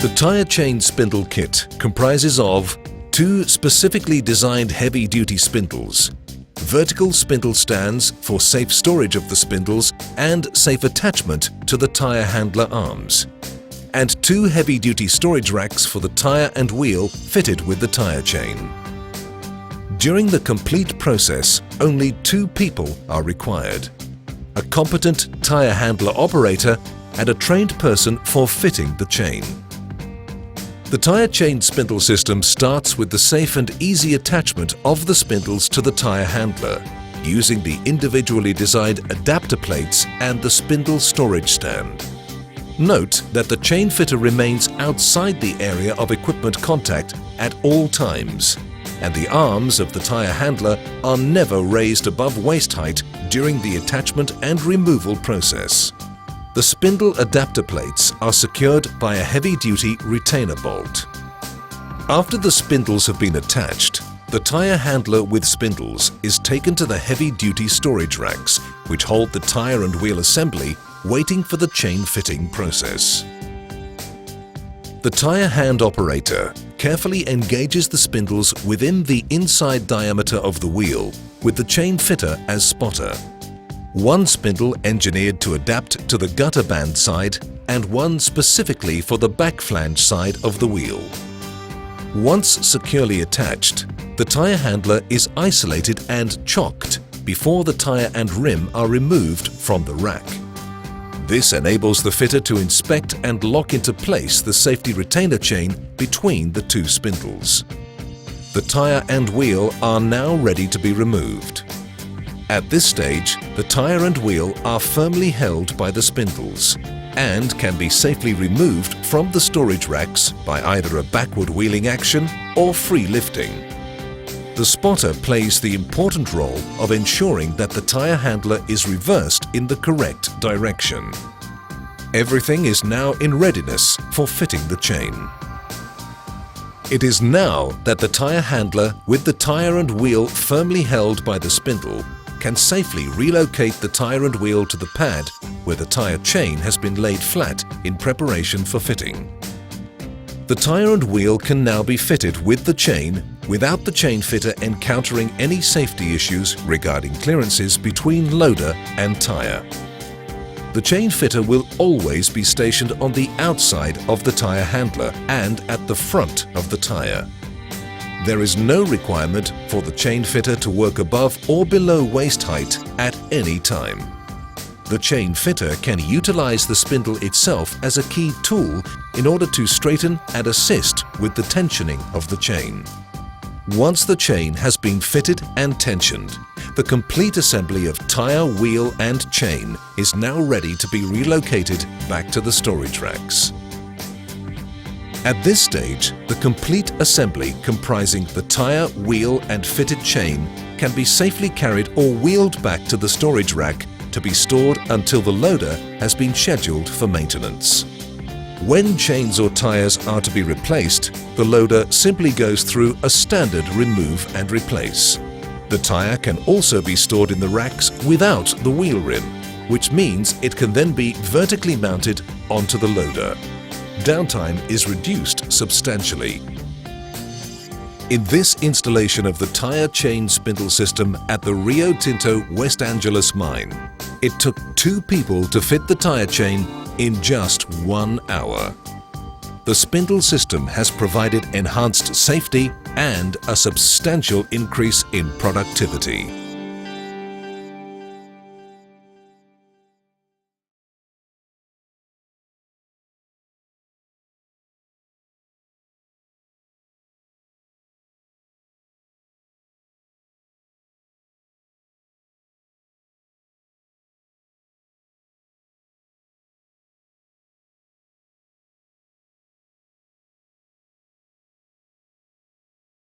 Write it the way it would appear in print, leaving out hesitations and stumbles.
The tyre chain spindle kit comprises of 2 specifically designed heavy-duty spindles, vertical spindle stands for safe storage of the spindles and safe attachment to the tyre handler arms, and 2 heavy-duty storage racks for the tyre and wheel fitted with the tyre chain. During the complete process, only 2 people are required: a competent tyre handler operator and a trained person for fitting the chain. The tyre chain spindle system starts with the safe and easy attachment of the spindles to the tyre handler, using the individually designed adapter plates and the spindle storage stand. Note that the chain fitter remains outside the area of equipment contact at all times, and the arms of the tyre handler are never raised above waist height during the attachment and removal process. The spindle adapter plates are secured by a heavy-duty retainer bolt. After the spindles have been attached, the tyre handler with spindles is taken to the heavy-duty storage racks, which hold the tyre and wheel assembly, waiting for the chain fitting process. The tyre hand operator carefully engages the spindles within the inside diameter of the wheel, with the chain fitter as spotter. 1 spindle engineered to adapt to the gutter band side and 1 specifically for the back flange side of the wheel. Once securely attached, the tyre handler is isolated and chocked before the tyre and rim are removed from the rack. This enables the fitter to inspect and lock into place the safety retainer chain between the 2 spindles. The tyre and wheel are now ready to be removed. At this stage, the tyre and wheel are firmly held by the spindles and can be safely removed from the storage racks by either a backward wheeling action or free lifting. The spotter plays the important role of ensuring that the tyre handler is reversed in the correct direction. Everything is now in readiness for fitting the chain. It is now that the tyre handler, with the tyre and wheel firmly held by the spindle, can safely relocate the tyre and wheel to the pad where the tyre chain has been laid flat in preparation for fitting. The tyre and wheel can now be fitted with the chain without the chain fitter encountering any safety issues regarding clearances between loader and tyre. The chain fitter will always be stationed on the outside of the tyre handler and at the front of the tyre. There is no requirement for the chain fitter to work above or below waist height at any time. The chain fitter can utilize the spindle itself as a key tool in order to straighten and assist with the tensioning of the chain. Once the chain has been fitted and tensioned, the complete assembly of tyre, wheel and chain is now ready to be relocated back to the storage racks. At this stage, the complete assembly comprising the tyre, wheel and fitted chain can be safely carried or wheeled back to the storage rack to be stored until the loader has been scheduled for maintenance. When chains or tyres are to be replaced, the loader simply goes through a standard remove and replace. The tyre can also be stored in the racks without the wheel rim, which means it can then be vertically mounted onto the loader. Downtime is reduced substantially. In this installation of the tyre chain spindle system at the Rio Tinto West Angeles mine, it took 2 people to fit the tyre chain in just 1 hour. The spindle system has provided enhanced safety and a substantial increase in productivity.